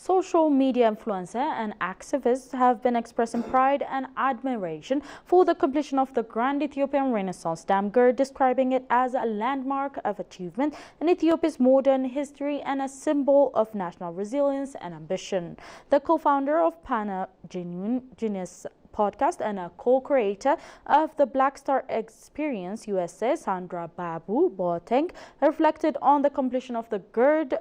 social media influencer and activists have been expressing pride and admiration for the completion of the Grand Ethiopian Renaissance Dam GERD, describing it as a landmark of achievement in Ethiopia's modern history and a symbol of national resilience and ambition. The co-founder of Pana Genius podcast and a co-creator of the Black Star Experience USA, Sandra Babu Boateng, reflected on the completion of the GERD.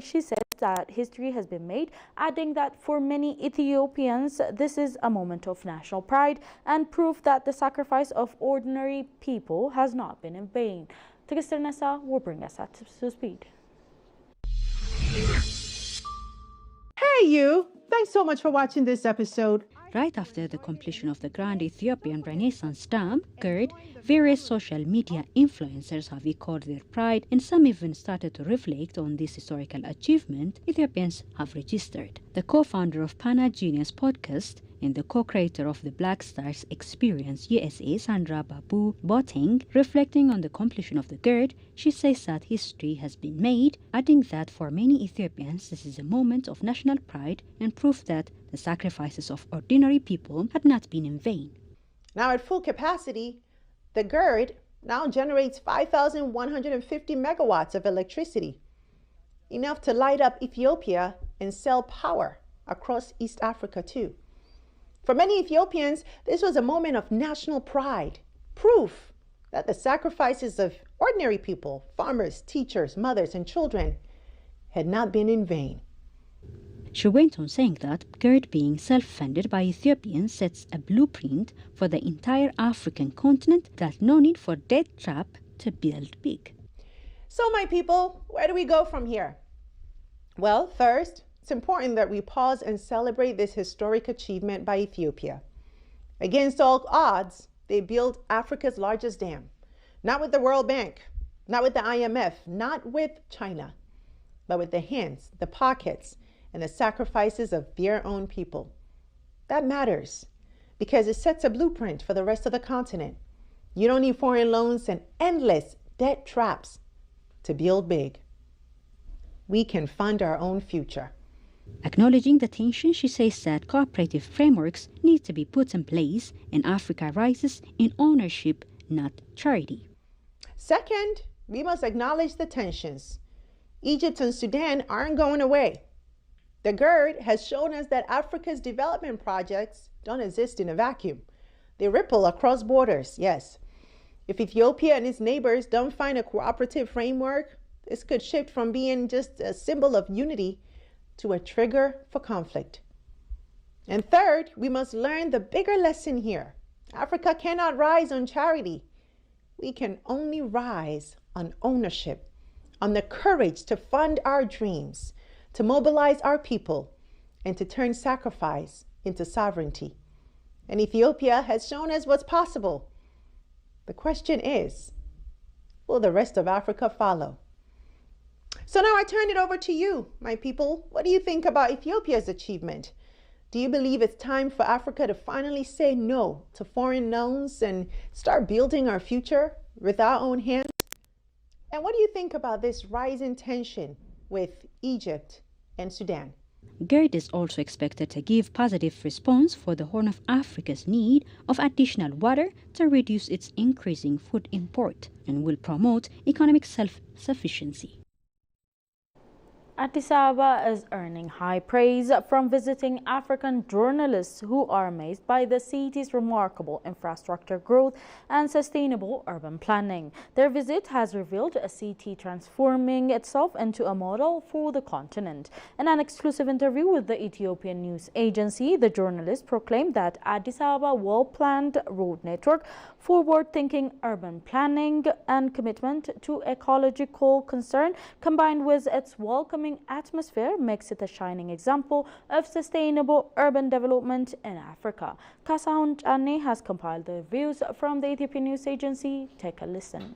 She said that history has been made, adding that for many Ethiopians this is a moment of national pride and proof that the sacrifice of ordinary people has not been in vain. Tigister Nessa will bring us up to speed. Hey you! Thanks so much for watching this episode. Right after the completion of the Grand Ethiopian Renaissance Dam, GERD, various social media influencers have echoed their pride, and some even started to reflect on this historical achievement Ethiopians have registered. The co-founder of Pana Genius podcast and the co-creator of the Black Stars Experience USA, Sandra Babu Boateng, reflecting on the completion of the GERD, she says that history has been made, adding that for many Ethiopians this is a moment of national pride and proof that the sacrifices of ordinary people had not been in vain. Now at full capacity, the GERD now generates 5,150 megawatts of electricity, enough to light up Ethiopia and sell power across East Africa too. For many Ethiopians, this was a moment of national pride, proof that the sacrifices of ordinary people, farmers, teachers, mothers, and children had not been in vain. She went on saying that GERD being self-funded by Ethiopians sets a blueprint for the entire African continent, that no need for debt trap to build big. So my people, where do we go from here? Well, first, it's important that we pause and celebrate this historic achievement by Ethiopia. Against all odds, they built Africa's largest dam. Not with the World Bank, not with the IMF, not with China, but with the hands, the pockets, and the sacrifices of their own people. That matters because it sets a blueprint for the rest of the continent. You don't need foreign loans and endless debt traps to build big. We can fund our own future. Acknowledging the tension, she says that cooperative frameworks need to be put in place and Africa rises in ownership, not charity. Second, we must acknowledge the tensions. Egypt and Sudan aren't going away. The GERD has shown us that Africa's development projects don't exist in a vacuum. They ripple across borders, yes. If Ethiopia and its neighbors don't find a cooperative framework, this could shift from being just a symbol of unity to a trigger for conflict. And third, we must learn the bigger lesson here. Africa cannot rise on charity. We can only rise on ownership, on the courage to fund our dreams, to mobilize our people, and to turn sacrifice into sovereignty. And Ethiopia has shown us what's possible. The question is, will the rest of Africa follow? So now I turn it over to you, my people. What do you think about Ethiopia's achievement? Do you believe it's time for Africa to finally say no to foreign loans and start building our future with our own hands? And what do you think about this rising tension with Egypt and Sudan? GERD is also expected to give positive response for the Horn of Africa's need of additional water to reduce its increasing food import and will promote economic self-sufficiency. Addis Ababa is earning high praise from visiting African journalists who are amazed by the city's remarkable infrastructure growth and sustainable urban planning. Their visit has revealed a city transforming itself into a model for the continent. In an exclusive interview with the Ethiopian news agency, the journalist proclaimed that Addis Ababa's well-planned road network, forward-thinking urban planning, and commitment to ecological concern, combined with its welcoming atmosphere, makes it a shining example of sustainable urban development in Africa. Kasahun Chane has compiled the views from the Ethiopian news agency. Take a listen.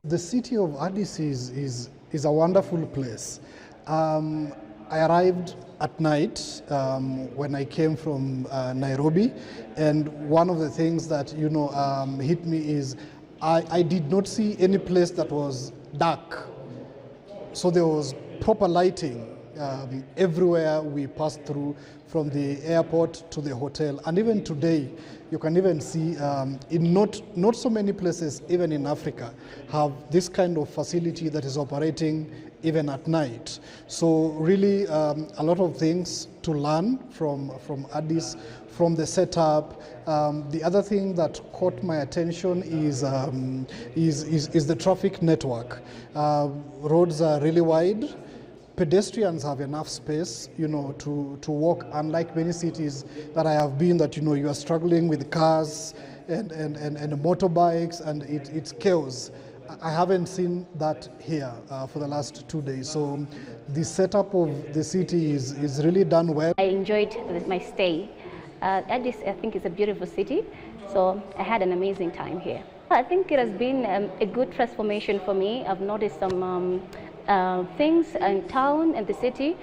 The city of Addis is is a wonderful place. I arrived at night when I came from Nairobi, and one of the things that hit me is I did not see any place that was dark. So there was proper lighting everywhere we passed through, from the airport to the hotel. And even today, you can even see in not so many places, even in Africa, have this kind of facility that is operating even at night. So really a lot of things to learn from Addis, from the setup. The other thing that caught my attention is the traffic network. Roads are really wide. Pedestrians have enough space, to walk. Unlike many cities that I have been, that you are struggling with cars and motorbikes, and it's chaos. I haven't seen that here for the last 2 days. So the setup of the city is really done well. I enjoyed my stay. Addis, I think, is a beautiful city, so I had an amazing time here. I think it has been a good transformation for me. I've noticed some things in town and the city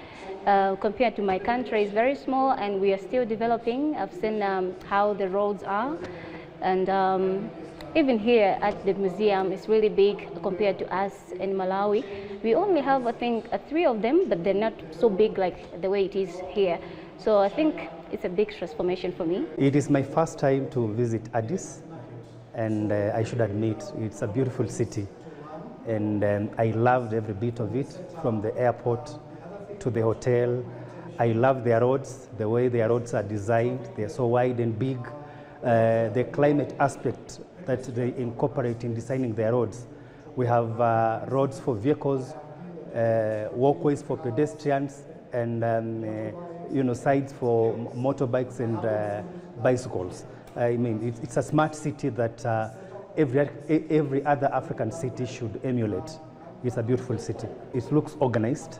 compared to my country. Is very small and we are still developing. I've seen how the roads are, and even here at the museum it's really big compared to us in Malawi. We only have, I think, 3 of them, but they're not so big like the way it is here. So I think it's a big transformation for me. It is my first time to visit Addis, and I should admit it's a beautiful city. And I loved every bit of it, from the airport to the hotel. I love their roads, the way their roads are designed. They're so wide and big. The climate aspect that they incorporate in designing their roads. We have roads for vehicles, walkways for pedestrians, and sides for motorbikes and bicycles. I mean, it's a smart city that every other African city should emulate. It's a beautiful city. It looks organized.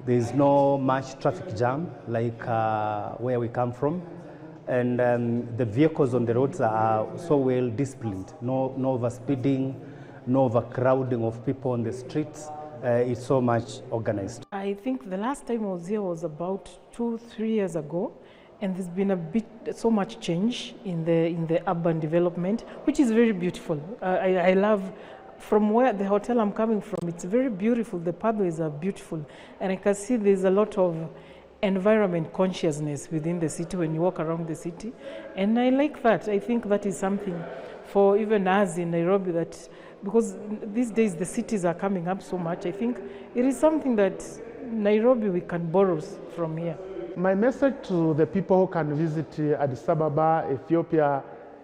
There's no much traffic jam like where we come from. And the vehicles on the roads are so well disciplined. No overspeeding, no overcrowding of people on the streets. It's so much organized. I think the last time I was here was about 2-3 years ago. And there's been so much change in the urban development, which is very beautiful. I love, from where the hotel I'm coming from, it's very beautiful. The pathways are beautiful. And I can see there's a lot of environment consciousness within the city when you walk around the city. And I like that. I think that is something for even us in Nairobi, that because these days the cities are coming up so much, I think it is something that Nairobi we can borrow from here. My message to the people who can visit Addis Ababa, Ethiopia,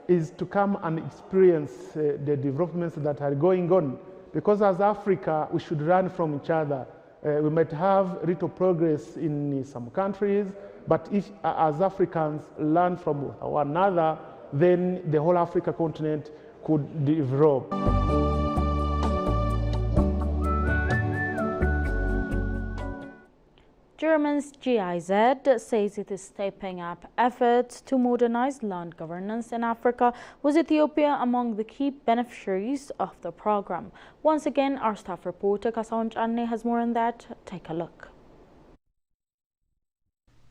is to come and experience the developments that are going on. Because as Africa, we should learn from each other. We might have little progress in some countries, but if as Africans learn from one another, then the whole Africa continent could develop. Germany's GIZ says it is stepping up efforts to modernize land governance in Africa, with Ethiopia among the key beneficiaries of the program. Once again, our staff reporter Kasaunj Anne has more on that. Take a look.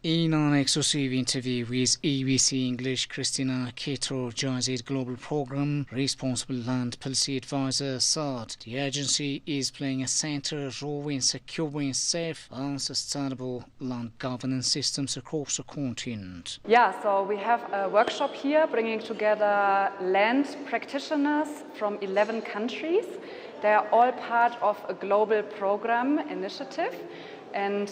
In an exclusive interview with ABC English, Christina Ketro, GIZ Global Program Responsible Land Policy Advisor, said the agency is playing a central role in securing safe and sustainable land governance systems across the continent. Yeah, so we have a workshop here bringing together land practitioners from 11 countries. They are all part of a global program initiative. And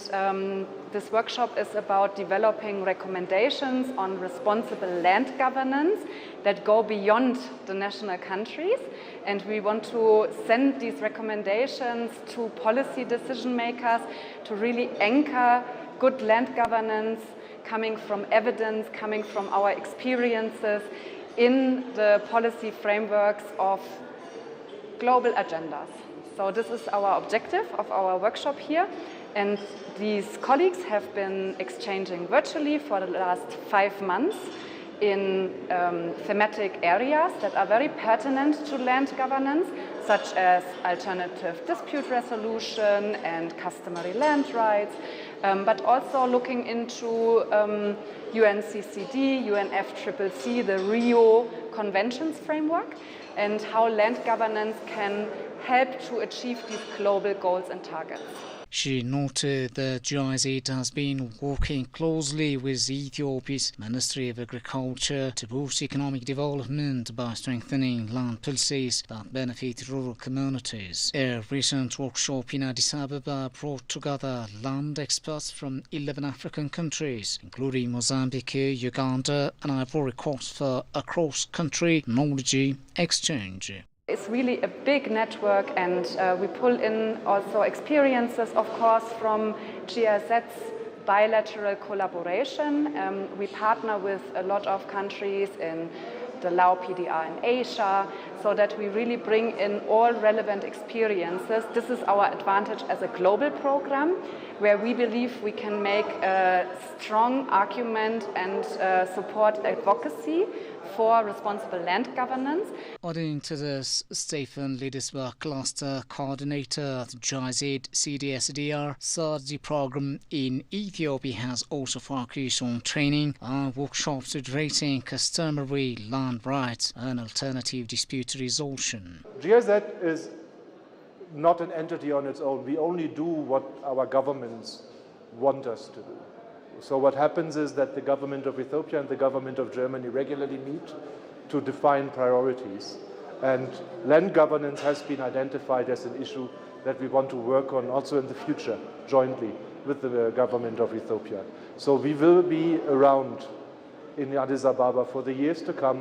this workshop is about developing recommendations on responsible land governance that go beyond the national countries. And we want to send these recommendations to policy decision makers to really anchor good land governance coming from evidence, coming from our experiences in the policy frameworks of global agendas. So this is our objective of our workshop here. And these colleagues have been exchanging virtually for the last 5 months in thematic areas that are very pertinent to land governance. such as alternative dispute resolution and customary land rights, but also looking into UNCCD, UNFCCC, the Rio Conventions framework, and how land governance can help to achieve these global goals and targets. She noted that GIZ has been working closely with Ethiopia's Ministry of Agriculture to boost economic development by strengthening land policies that benefit rural communities. A recent workshop in Addis Ababa brought together land experts from 11 African countries, including Mozambique, Uganda and Ivory Coast, for a cross-country knowledge exchange. It's really a big network, and we pull in also experiences, of course, from GIZ's bilateral collaboration. We partner with a lot of countries in the Lao PDR in Asia, so that we really bring in all relevant experiences. This is our advantage as a global program, where we believe we can make a strong argument and support advocacy for responsible land governance. According to the Stephen Lidisberg Cluster Coordinator at GIZ CDSDR, the program in Ethiopia has also focused on training and workshops addressing customary land rights and alternative dispute resolution. GIZ is not an entity on its own. We only do what our governments want us to do. So what happens is that the government of Ethiopia and the government of Germany regularly meet to define priorities. And land governance has been identified as an issue that we want to work on also in the future, jointly with the government of Ethiopia. So we will be around in Addis Ababa for the years to come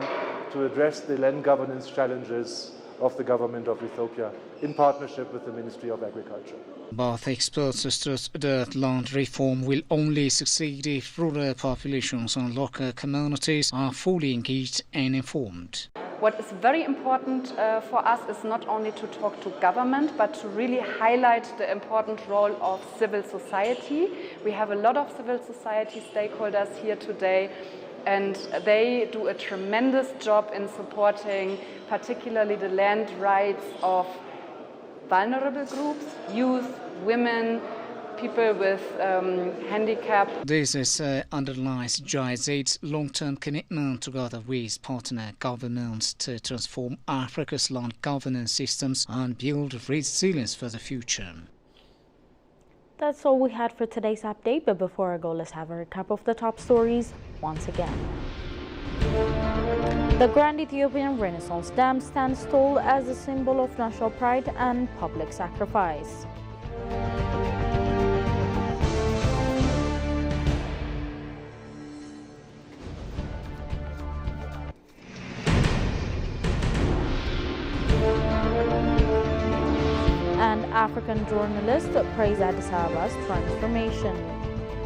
to address the land governance challenges of the government of Ethiopia in partnership with the Ministry of Agriculture. Both experts stress that land reform will only succeed if rural populations and local communities are fully engaged and informed. What is very important for us is not only to talk to government, but to really highlight the important role of civil society. We have a lot of civil society stakeholders here today, and they do a tremendous job in supporting particularly the land rights of vulnerable groups, youth, women, people with handicap. This underlines GIZ's long-term commitment together with partner governments to transform Africa's land governance systems and build resilience for the future. That's all we had for today's update, but before I go, let's have a recap of the top stories once again. The Grand Ethiopian Renaissance Dam stands tall as a symbol of national pride and public sacrifice. And African journalists praise Addis Ababa's transformation.